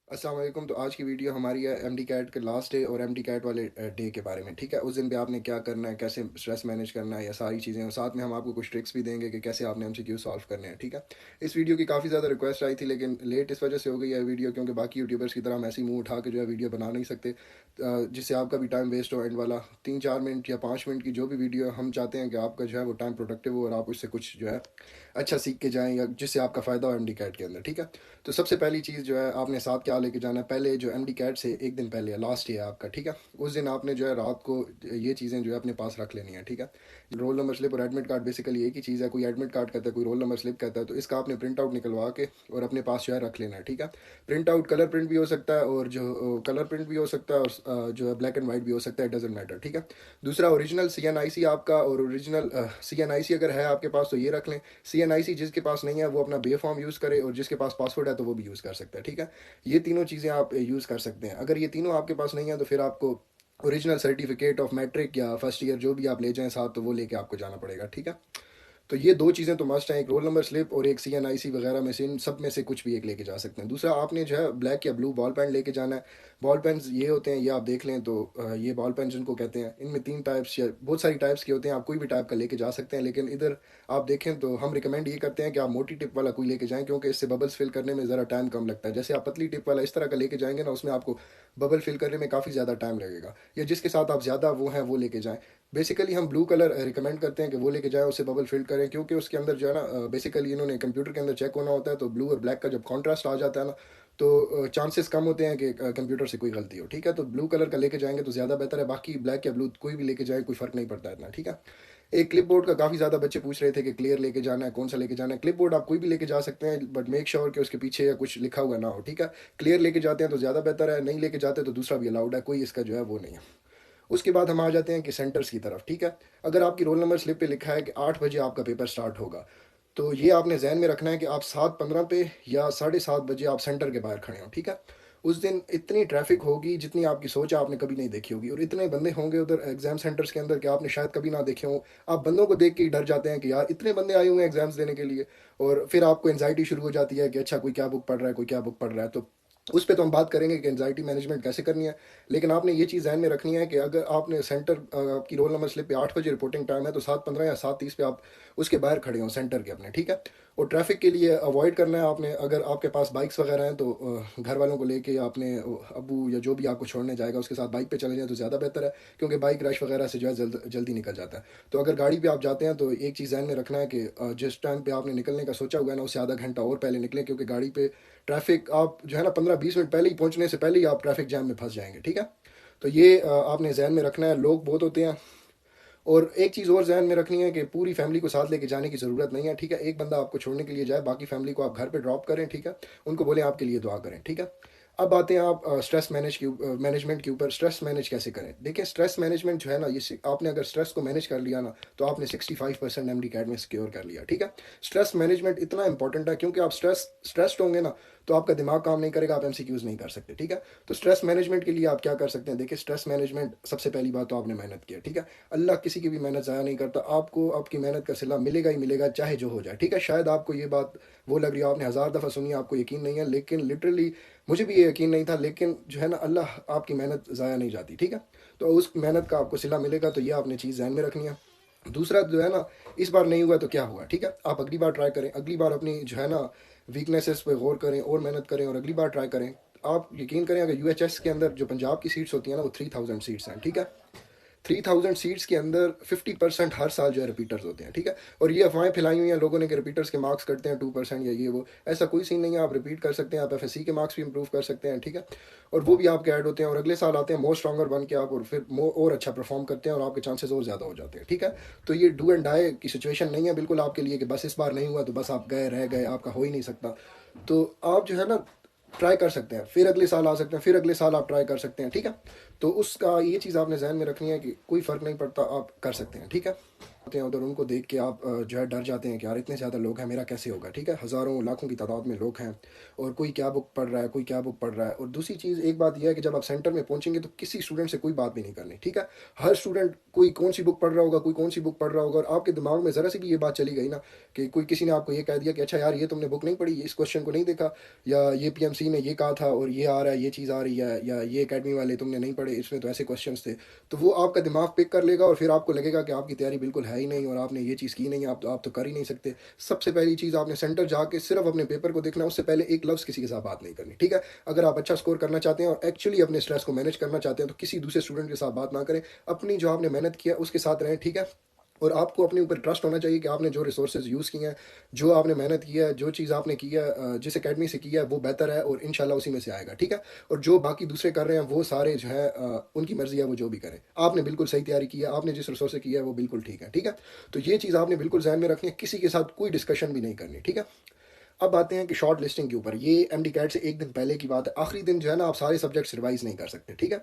अस्सलाम वालेकुम। तो आज की वीडियो हमारी है एमडी कैट के लास्ट डे और एमडी कैट वाले डे के बारे में। ठीक है, उस दिन पे आपने क्या करना है, कैसे स्ट्रेस मैनेज करना है, या सारी चीज़ें, और साथ में हम आपको कुछ ट्रिक्स भी देंगे कि कैसे आपने एमसीक्यू सॉल्व करने हैं। ठीक है, इस वीडियो की काफ़ी ज़्यादा रिक्वेस्ट आई थी, लेकिन लेट इस वजह से हो गई है वीडियो क्योंकि बाकी यूट्यूबर्स की तरह हम ऐसे ही मुंह उठा के जो है वीडियो बना नहीं सकते, जिससे आपका भी टाइम वेस्ट हो। एंड वाला 3-4 मिनट या 5 मिनट की जो भी वीडियो है, हम चाहते हैं कि आपका जो है वो टाइम प्रोडक्टिव हो और आप उससे कुछ जो है अच्छा सीख के जाएँ, या जिससे आपका फ़ायदा हो एमडी कैट के अंदर। ठीक है, तो सबसे पहली चीज़ जो है आपने साथ क्या लेके जाना है, पहले जो एमडी कैट से एक दिन पहले है, लास्ट डे है आपका। ठीक है, उस दिन आपने जो है रात को ये चीज़ें जो है अपने पास रख लेनी है। ठीक है, रोल नंबर स्लिप और एडमिट कार्ड बेसिकली एक ही चीज़ है। कोई एडमिट कार्ड कहता है, कोई रोल नंबर स्लिप कहता है, तो इसका आपने प्रिंट आउट निकलवा के और अपने पास जो है रख लेना है। ठीक है, प्रिंट आउट कलर प्रिंट भी हो सकता है, और जो कलर प्रिंट भी हो सकता है, और जो है ब्लैक एंड वाइट भी हो सकता है, डजेंट मैटर। ठीक है, दूसरा ओरिजिनल सी एन आई सी आपका, और ओरिजिनल सी एन आई सी अगर है आपके पास तो ये रख लें। सी एन आई सी जिसके पास नहीं है वो अपना बे फॉर्म यूज़ करे, और जिसके पास पासवर्ड है तो वो भी यूज़ कर सकता है। ठीक है, ये तीनों चीज़ें आप यूज़ कर सकते हैं। अगर ये तीनों आपके पास नहीं है तो फिर आपको ओरिजिनल सर्टिफिकेट ऑफ मैट्रिक या फर्स्ट ईयर जो भी आप ले जाएं साथ, तो वो लेके आपको जाना पड़ेगा। ठीक है, तो ये दो चीज़ें तो मस्ट हैं, एक रोल नंबर स्लिप और एक सीएनआईसी वगैरह में से, इन सब में से कुछ भी एक लेके जा सकते हैं। दूसरा, आपने जो है ब्लैक या ब्लू बॉल पेन लेके जाना है। बॉल पेन्स ये होते हैं, ये आप देख लें तो ये बॉल पेन जिनको कहते हैं, इनमें 3 टाइप्स या बहुत सारी टाइप्स के होते हैं। आप कोई भी टाइप का लेके जा सकते हैं, लेकिन इधर आप देखें तो हम रिकमेंड ये करते हैं कि आप मोटी टिप वाला कोई लेके जाएं, क्योंकि इससे बबल्स फिल करने में ज़रा टाइम कम लगता है। जैसे आप पतली टिप वाला इस तरह का लेके जाएंगे ना, उसमें आपको बबल फिल करने में काफ़ी ज़्यादा टाइम लगेगा, या जिसके साथ आप ज़्यादा वो हैं वो लेके जाएं। बेसिकली हम ब्लू कलर रिकमेंड करते हैं कि वो लेके जाएं, उससे बबल फिल करें, क्योंकि उसके अंदर जो है ना बेसिकली इन्होंने कंप्यूटर के अंदर चेक होना होता है, तो ब्लू और ब्लैक का जब कॉन्ट्रास्ट आ जाता है ना, तो चांसेस कम होते हैं कि कंप्यूटर से कोई गलती हो। ठीक है, तो ब्लू कलर का लेके जाएंगे तो ज़्यादा बेहतर है। बाकी ब्लैक या ब्लू कोई भी लेके जाए, कोई फ़र्क नहीं पड़ता इतना। ठीक है, एक क्लिप बोर्ड का काफ़ी ज़्यादा बच्चे पूछ रहे थे कि क्लियर लेके जाना है, कौन सा लेके जाना है। क्लिप बोर्ड आप कोई भी लेके जा सकते हैं, बट मेक श्योर कि उसके पीछे या कुछ लिखा हुआ ना हो। ठीक है, क्लियर लेके जाते हैं तो ज़्यादा बेहतर है, नहीं लेके जाते तो दूसरा भी अलाउड है, कोई इसका जो है वो नहीं है। उसके बाद हम आ जाते हैं कि सेंटर्स की तरफ। ठीक है, अगर आपकी रोल नंबर स्लिप पे लिखा है कि 8 बजे आपका पेपर स्टार्ट होगा, तो ये आपने जहन में रखना है कि आप 7:15 पे या 7:30 बजे आप सेंटर के बाहर खड़े हो। ठीक है, उस दिन इतनी ट्रैफिक होगी जितनी आपकी सोच आपने कभी नहीं देखी होगी, और इतने बंदे होंगे उधर एग्जाम सेंटर्स के अंदर कि आपने शायद कभी ना देखे हो। आप बंदों को देख के ही डर जाते हैं कि यार इतने बंदे आए हुए हैं एग्जाम्स देने के लिए, और फिर आपको एंजाइटी शुरू हो जाती है कि अच्छा कोई क्या बुक पढ़ रहा है, कोई क्या बुक पढ़ रहा है। तो उस पे तो हम बात करेंगे कि एंजाइटी मैनेजमेंट कैसे करनी है, लेकिन आपने ये चीज़ ध्यान में रखनी है कि अगर आपने सेंटर आपकी रोल नंबर स्लिप पे 8 बजे रिपोर्टिंग टाइम है, तो 7:15 या 7:30 पे आप उसके बाहर खड़े हों सेंटर के अपने। ठीक है, और ट्रैफिक के लिए अवॉइड करना है आपने। अगर आपके पास बाइक्स वगैरह हैं तो घर वालों को लेके आपने अबू या जो भी आपको छोड़ने जाएगा उसके साथ बाइक पे चले जाए तो ज़्यादा बेहतर है, क्योंकि बाइक रश वगैरह से जो है जल्दी निकल जाता है। तो अगर गाड़ी पे आप जाते हैं तो एक चीज़ ध्यान में रखना है कि जिस टाइम पे आपने निकलने का सोचा हुआ है ना, उससे आधा घंटा और पहले निकलें, क्योंकि गाड़ी पे ट्रैफिक आप जो है ना 15-20 मिनट पहले ही पहुंचने से पहले ही आप ट्रैफिक जैम में फंस जाएंगे। ठीक है, तो ये आपने जहन में रखना है। लोग बहुत होते हैं, और एक चीज़ और जहन में रखनी है कि पूरी फैमिली को साथ लेके जाने की ज़रूरत नहीं है। ठीक है, एक बंदा आपको छोड़ने के लिए जाए, बाकी फैमिली को आप घर पे ड्रॉप करें। ठीक है, उनको बोलें आपके लिए दुआ करें। ठीक है, अब आते हैं आप स्ट्रेस मैनेजमेंट के ऊपर। स्ट्रेस मैनेज कैसे करें? देखिए, स्ट्रेस मैनेजमेंट जो है ना, ये आपने अगर स्ट्रेस को मैनेज कर लिया ना, तो आपने 65% एमडी कैड में सिक्योर कर लिया। ठीक है, स्ट्रेस मैनेजमेंट इतना इंपॉर्टेंट है, क्योंकि आप स्ट्रेस्ड होंगे ना तो आपका दिमाग काम नहीं करेगा, आप एमसीक्यूज नहीं कर सकते। ठीक है, तो स्ट्रेस मैनेजमेंट के लिए आप क्या कर सकते हैं? देखिए, स्ट्रेस मैनेजमेंट सबसे पहली बात तो आपने मेहनत की है। ठीक है, अल्लाह किसी की भी मेहनत ज़ाया नहीं करता, आपको आपकी मेहनत का सिला मिलेगा ही मिलेगा, चाहे जो हो जाए। ठीक है, शायद आपको ये बात वो लग रही है, आपने हज़ार दफ़ा सुनी, आपको यकीन नहीं है, लेकिन लिटरली मुझे भी ये यकीन नहीं था, लेकिन जो है ना, अल्लाह आपकी मेहनत ज़ाया नहीं जाती। ठीक है, तो उस मेहनत का आपको सिला मिलेगा, तो ये आपने चीज़ ध्यान में रखनी है। दूसरा जो है ना, इस बार नहीं हुआ तो क्या हुआ? ठीक है, आप अगली बार ट्राई करें, अगली बार अपनी जो है ना वीकनेसेस पे गौर करें और मेहनत करें, और अगली बार ट्राई करें। आप यकीन करें, अगर यूएचएस के अंदर जो पंजाब की सीट्स होती हैं ना, वो 3000 सीट्स हैं। ठीक है, 3000 सीट्स के अंदर 50% हर साल जो है रिपीटर्स होते हैं। ठीक है, और ये अफवाहें फैलाई हुई हैं लोगों ने कि रिपीटर्स के मार्क्स कटते हैं 2% या ये वो, ऐसा कोई सीन नहीं है। आप रिपीट कर सकते हैं, आप एफएससी के मार्क्स भी इंप्रूव कर सकते हैं। ठीक है, और वो भी आपके ऐड होते हैं, और अगले साल आते हैं मोर स्ट्रॉन्गर बन के आप, और फिर और अच्छा परफॉर्म करते हैं, और आपके चांसेस और ज़्यादा हो जाते हैं। ठीक है, तो ये डू एंड डाई की सिचुएशन नहीं है बिल्कुल आपके लिए कि बस इस बार नहीं हुआ तो बस आप गए रह गए, आपका हो ही नहीं सकता। तो आप जो है ना ट्राई कर सकते हैं, फिर अगले साल आ सकते हैं, फिर अगले साल आप ट्राई कर सकते हैं। ठीक है, तो उसका ये चीज़ आपने जहन में रखनी है कि कोई फ़र्क नहीं पड़ता, आप कर सकते हैं। ठीक है, होते हैं उधर, उनको देख के आप जो है डर जाते हैं कि यार इतने ज़्यादा लोग हैं, मेरा कैसे होगा, ठीक है। हज़ारों लाखों की तादाद में लोग हैं और कोई क्या बुक पढ़ रहा है, कोई क्या बुक पढ़ रहा है। और दूसरी चीज़ एक बात यह है कि जब आप सेंटर में पहुंचेंगे तो किसी स्टूडेंट से कोई बात भी नहीं करनी, ठीक है। हर स्टूडेंट कोई कौन सी बुक पढ़ रहा होगा, कोई कौन सी बुक पढ़ रहा होगा, और आपके दिमाग में ज़रा सी भी ये बात चली गई ना कि कोई किसी ने आपको ये कह दिया कि अच्छा यार ये तुमने बुक नहीं पढ़ी, इस क्वेश्चन को नहीं देखा, या ये पीएमसी ने ये कहा था और ये आ रहा है, ये चीज़ आ रही है, या ये एकेडमी वाले तुमने नहीं पढ़े, इसमें तो ऐसे क्वेश्चन थे, तो वो आपका दिमाग पिक कर लेगा और फिर आपको लगेगा कि आपकी तैयारी बिल्कुल है ही नहीं और आपने ये चीज़ की नहीं, आप तो कर ही नहीं सकते। सबसे पहली चीज़, आपने सेंटर जाके सिर्फ अपने पेपर को देखना है, उससे पहले एक लफ्ज़ किसी के साथ बात नहीं करनी, ठीक है। अगर आप अच्छा स्कोर करना चाहते हैं और एक्चुअली अपने स्ट्रेस को मैनेज करना चाहते हैं तो किसी दूसरे स्टूडेंट के साथ बात ना करें, अपनी जो आपने मेहनत किया उसके साथ रहें, ठीक है। और आपको अपने ऊपर ट्रस्ट होना चाहिए कि आपने जो रिसोर्सेज यूज़ किए हैं, जो आपने मेहनत की है, जो चीज़ आपने की है, जिस एकेडमी से किया है वो बेहतर है और इंशाल्लाह उसी में से आएगा, ठीक है। और जो बाकी दूसरे कर रहे हैं वो सारे जो है उनकी मर्ज़ी है, वो जो भी करें, आपने बिल्कुल सही तैयारी की है, आपने जिस रिसोर्स से किया है वो बिल्कुल ठीक है, ठीक है। तो ये चीज़ आपने बिल्कुल ध्यान में रखनी है, किसी के साथ कोई डिस्कशन भी नहीं करनी, ठीक है। अब आते हैं कि शॉर्ट लिस्टिंग के ऊपर, ये एमडी कैट से एक दिन पहले की बात है, आखिरी दिन जो है ना आप सारे सब्जेक्ट्स रिवाइज नहीं कर सकते, ठीक है।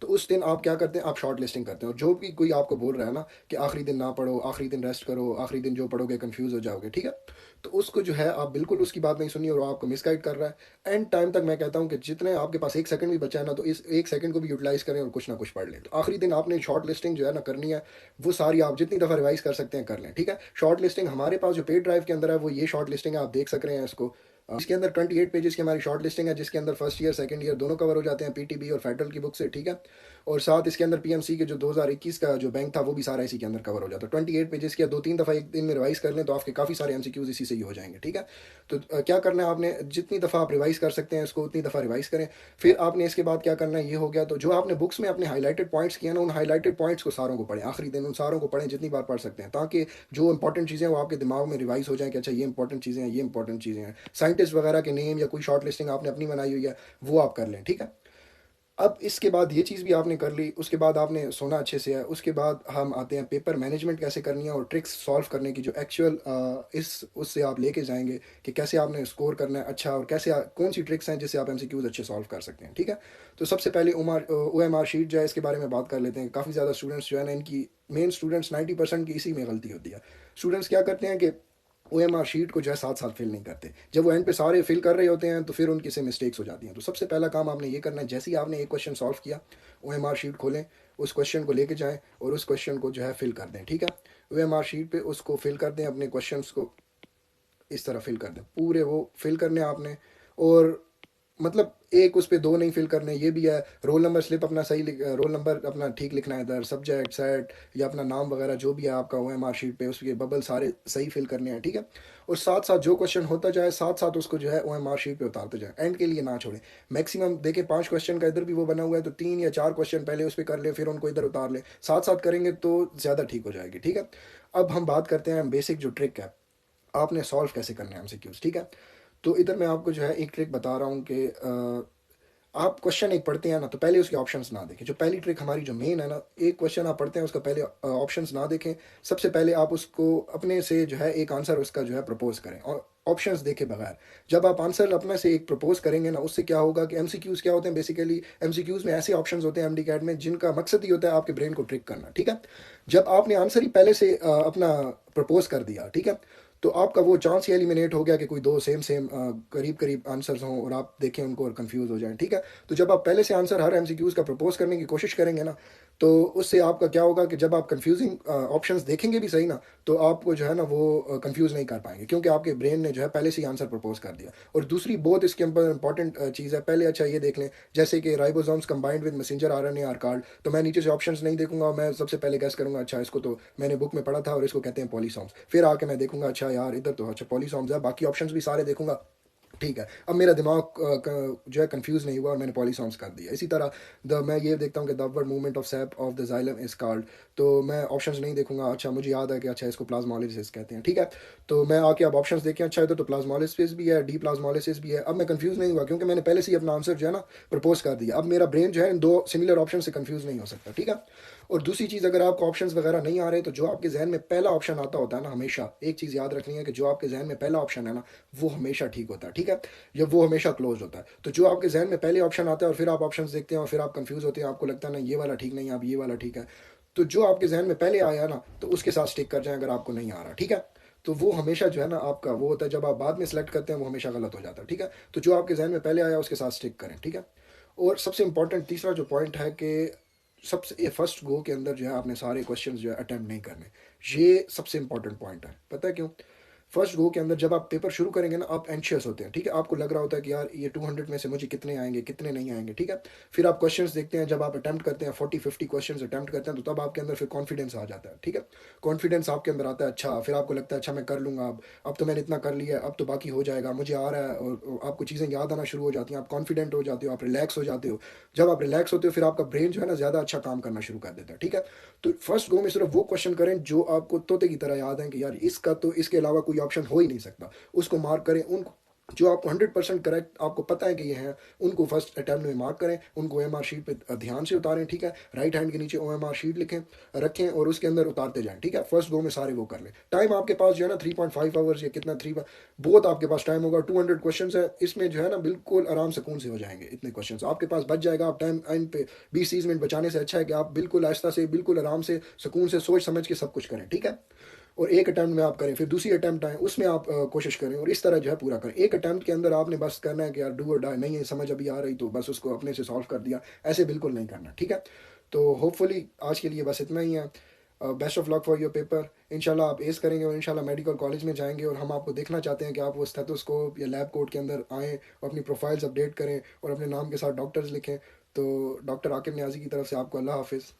तो उस दिन आप क्या करते हैं, आप शॉर्ट लिस्टिंग करते हैं, और जो भी कोई आपको बोल रहा है ना कि आखिरी दिन ना पढ़ो, आखिरी दिन रेस्ट करो, आखिरी दिन जो पढ़ोगे कंफ्यूज हो जाओगे, ठीक है, तो उसको जो है आप बिल्कुल उसकी बात नहीं सुनिए और वो आपको मिसगाइड कर रहा है। एंड टाइम तक मैं कहता हूँ कि जितने आपके पास एक सेकंड भी बचा है ना, तो इस एक सेकंड को भी यूटिलाइज करें और कुछ ना कुछ पढ़ लें। तो आखिरी दिन आपने शॉर्ट लिस्टिंग जो है ना करनी है, वो सारी आप जितनी दफ़ा रिवाइज कर सकते हैं कर लें, ठीक है। शॉर्ट लिस्टिंग हमारे पास जो पेड ड्राइव के अंदर है वो ये शॉर्ट लिस्टिंग है, आप देख सक रहे हैं इसको। इसके अंदर 28 पेजेस की हमारी शॉर्ट लिस्टिंग है, जिसके अंदर फर्स्ट ईयर सेकंड ईयर दोनों कवर हो जाते हैं, पीटीबी और फेडरल की बुक से, ठीक है। और साथ इसके अंदर पीएमसी के जो 2021 का जो बैंक था वो भी सारा इसी के अंदर कवर हो जाता है। 28 पेजेस की दो तीन दफ़ा एक दिन में रिवाइज कर लें तो आपके काफ़ी सारे एमसीक्यूज इसी से ही हो जाएंगे, ठीक है। तो क्या करना है आपने, जितनी दफ़ा आप रिवाइज कर सकते हैं इसको उतनी दफ़ा रिवाइज करें। फिर आपने इसके बाद क्या करना है, ये हो गया, तो जो आपने बुक्स में अपने हाईलाइटेड पॉइंट्स किए ना, उन हाईलाइटेड पॉइंट्स को सारों को पढ़ें, आखिरी दिन उन सारों को पढ़ें जितनी बार पढ़ सकते हैं, ताकि जो इंपॉर्टेंट चीज़ें हैं वो आपके दिमाग में रिवाइज हो जाए कि अच्छा ये इंपॉर्टेंट चीज़ें हैं, ये इंपॉर्टेंट चीज़ें हैं। साइंटिस्ट वगैरह के नेम या कोई शॉर्ट लिस्टिंग आपने अपनी बनाई हुई है वो आप कर लें, ठीक है। अब इसके बाद ये चीज़ भी आपने कर ली, उसके बाद आपने सोना अच्छे से है, उसके बाद हम आते हैं पेपर मैनेजमेंट कैसे करनी है और ट्रिक्स सॉल्व करने की, जो एक्चुअल इस उससे आप लेके जाएंगे कि कैसे आपने स्कोर करना है अच्छा, और कैसे कौन सी ट्रिक्स हैं जिससे आप एमसीक्यूज अच्छे सॉल्व कर सकते हैं, ठीक है। तो सबसे पहले OMR शीट जो है इसके बारे में बात कर लेते हैं। काफ़ी ज़्यादा स्टूडेंट्स जो है ना, इनकी मेन स्टूडेंट्स 90% की इसी में गलती होती है। स्टूडेंट्स क्या करते हैं कि OMR शीट को जो है साथ साथ फिल नहीं करते, जब वो एंड पे सारे फिल कर रहे होते हैं तो फिर उनकी से मिस्टेक्स हो जाती हैं। तो सबसे पहला काम आपने ये करना है, जैसे ही आपने एक क्वेश्चन सॉल्व किया, OMR शीट खोलें, उस क्वेश्चन को लेके जाएं और उस क्वेश्चन को जो है फिल कर दें, ठीक है। OMR शीट पे उसको फिल कर दें, अपने क्वेश्चन को इस तरह फिल कर दें, पूरे वो फिल करने आपने। और मतलब एक उस पे दो नहीं फिल करने, ये भी है। रोल नंबर स्लिप अपना सही रोल नंबर अपना ठीक लिखना है इधर, सब्जेक्ट सेट या अपना नाम वगैरह जो भी है आपका OMR शीट पे, उसके बबल सारे सही फिल करने हैं, ठीक है। और साथ साथ जो क्वेश्चन होता जाए साथ साथ उसको जो है OMR शीट पे उतारते जाए, एंड के लिए ना छोड़ें। मैक्सिमम देखें 5 क्वेश्चन का इधर भी वो बना हुआ है तो 3 या 4 क्वेश्चन पहले उस पर कर ले, फिर उनको इधर उतार ले, साथ साथ करेंगे तो ज़्यादा ठीक हो जाएगी, ठीक है। अब हम बात करते हैं बेसिक जो ट्रिक है आपने सॉल्व कैसे करना है एमसीक्यूज, ठीक है। तो इधर मैं आपको जो है एक ट्रिक बता रहा हूँ कि आप क्वेश्चन एक पढ़ते हैं ना तो पहले उसके ऑप्शंस ना देखें। जो पहली ट्रिक हमारी जो मेन है ना, एक क्वेश्चन आप पढ़ते हैं उसका पहले ऑप्शंस ना देखें, सबसे पहले आप उसको अपने से जो है एक आंसर उसका जो है प्रपोज करें और ऑप्शंस देखे बगैर। जब आप आंसर अपने से एक प्रपोज करेंगे ना, उससे क्या होगा कि एमसीक्यूज क्या होते हैं, बेसिकली एमसीक्यूज में ऐसे ऑप्शंस होते हैं एमडी कैट में जिनका मकसद ही होता है आपके ब्रेन को ट्रिक करना, ठीक है। जब आपने आंसर ही पहले से अपना प्रपोज कर दिया, ठीक है, तो आपका वो चांस ही एलिमिनेट हो गया कि कोई दो सेम सेम करीब करीब आंसर्स हों और आप देखें उनको और कंफ्यूज हो जाएं, ठीक है। तो जब आप पहले से आंसर हर एमसीक्यूज का प्रपोज करने की कोशिश करेंगे ना, तो उससे आपका क्या होगा कि जब आप कंफ्यूजिंग ऑप्शंस देखेंगे भी सही ना, तो आपको जो है ना वो कंफ्यूज नहीं कर पाएंगे, क्योंकि आपके ब्रेन ने जो है पहले से ही आंसर प्रपोज कर दिया। और दूसरी बहुत इसके अंदर इंपॉर्टेंट चीज़ है, पहले अच्छा ये देख लें, जैसे कि ribosomes combined with messenger RNA card, तो मैं नीचे से ऑप्शंस नहीं देखूंगा, मैं सबसे पहले गैस करूंगा अच्छा इसको तो मैंने बुक में पढ़ा था और इसको कहते हैं पॉलीसॉम्स, फिर आके मैं देखूंगा अच्छा यार इधर तो अच्छा पॉलीसॉम्स है, बाकी ऑप्शंस भी सारे देखूंगा, ठीक है। अब मेरा दिमाग जो है कंफ्यूज नहीं हुआ और मैंने पॉलीसॉम्स कर दिया। इसी तरह मैं ये देखता हूँ कि the upward movement of SAP of the xylem is called, तो मैं ऑप्शंस नहीं देखूंगा, अच्छा मुझे याद है कि अच्छा इसको प्लाज्मोलिसिस कहते हैं, ठीक है। तो मैं आके अब ऑप्शंस देखें, अच्छा इधर तो प्लाज्मोलिसिस भी है, डी प्लाज्मोलिसिस भी है। अब मैं कंफ्यूज नहीं हुआ क्योंकि मैंने पहले से ही अपना आंसर जो है ना प्रपोज कर दिया। अब मेरा ब्रेन जो है इन दो सिमिलर ऑप्शन से कंफ्यूज नहीं हो सकता, ठीक है। और दूसरी चीज़, अगर आपको ऑप्शंस वगैरह नहीं आ रहे तो जो आपके जहन में पहला ऑप्शन आता होता है ना, हमेशा एक चीज़ याद रखनी है कि जो आपके जहन में पहला ऑप्शन है ना वो हमेशा ठीक होता है, ठीक है, या वो हमेशा क्लोज होता है। तो जो आपके जहन में पहले ऑप्शन आता है और फिर आप ऑप्शंस देखते हैं और फिर आप कंफ्यूज होते हैं, आपको लगता है ना ये वाला ठीक नहीं है, अब ये वाला ठीक है, तो जो आपके जहन में पहले आया ना, तो उसके साथ स्टिक कर जाएं अगर आपको नहीं आ रहा, ठीक है। तो वो हमेशा जो है ना आपका वो होता है, जब आप बाद में सेलेक्ट करते हैं वो हमेशा गलत हो जाता है, ठीक है। तो जो आपके जहन में पहले आया उसके साथ स्टिक करें, ठीक है। और सबसे इंपॉर्टेंट तीसरा जो पॉइंट है कि सबसे फर्स्ट गो के अंदर जो है आपने सारे क्वेश्चन जो है अटेम्प्ट नहीं करने। ये सबसे इंपॉर्टेंट पॉइंट है, पता है क्यों? फर्स्ट गो के अंदर जब आप पेपर शुरू करेंगे ना, आप एंशियस होते हैं, ठीक है। आपको लग रहा होता है कि यार ये 200 में से मुझे कितने आएंगे कितने नहीं आएंगे, ठीक है। फिर आप क्वेश्चंस देखते हैं, जब आप अटेम्प्ट करते हैं 40-50 क्वेश्चंस अटेम्प्ट करते हैं, तो तब आपके अंदर फिर कॉन्फिडेंस आ जाता है, ठीक है। कॉन्फिडेंस आपके अंदर आता है, अच्छा फिर आपको लगता है अच्छा मैं कर लूँगा, अब तो मैंने इतना कर लिया है, अब तो बाकी हो जाएगा, मुझे आ रहा है। और आपको चीज़ें याद आना शुरू हो जाती हैं, आप कॉन्फिडेंट हो जाते हो, आप रिलैक्स हो जाते हो। जब आप रिलैक्स होते हो फिर आपका ब्रेन जो है ना ज़्यादा अच्छा काम करना शुरू कर देता है, ठीक है। तो फर्स्ट गो में सिर्फ वो क्वेश्चन करें जो आपको तोते की तरह याद है कि यार इसका तो इसके अलावा कोई ऑप्शन हो ही नहीं सकता, उसको मार्क करें। उन जो आपको 100% करेक्ट आपको पता है कि ये हैं, उनको फर्स्ट अटैम्प्ट में मार्क करें, उनको OMR शीट पे ध्यान से उतारें, ठीक है। राइट हैंड के नीचे OMR शीट लिखें, रखें और उसके अंदर उतारते जाएं, ठीक है। फर्स्ट गो में सारे वो कर लें। टाइम आपके पास जो है ना 3.5 आवर्स या कितना, थ्री बहुत आपके पास टाइम होगा। 200 क्वेश्चन है, इसमें जो है ना बिल्कुल आराम सुकून से हो जाएंगे, इतने क्वेश्चन आपके पास बच जाएगा। आप टाइम टाइम पे 20-30 मिनट बचाने से अच्छा है कि आप बिल्कुल आहिस्ता से बिल्कुल आराम से सुकून से सोच समझ के सब कुछ करें, ठीक है। और एक अटैम्प्ट में आप करें, फिर दूसरी अटैम्प्ट आए उसमें आप कोशिश करें, और इस तरह जो है पूरा करें। एक अटैम्प्ट के अंदर आपने बस करना है कि यार डू और डाई, नहीं है समझ अभी आ रही तो बस उसको अपने से सॉल्व कर दिया, ऐसे बिल्कुल नहीं करना, ठीक है। तो होपफुली आज के लिए बस इतना ही है। Best of luck for your paper. इंशाल्लाह आप एस करेंगे और इंशाल्लाह मेडिकल कॉलेज में जाएंगे, और हम आपको देखना चाहते हैं कि आप वो स्टेथोस्कोप या लैब कोट के अंदर आएँ और अपनी प्रोफाइल्स अपडेट करें और अपने नाम के साथ डॉक्टर्स लिखें। तो डॉक्टर आकिब न्याजी की तरफ से आपको अल्लाह हाफिज़।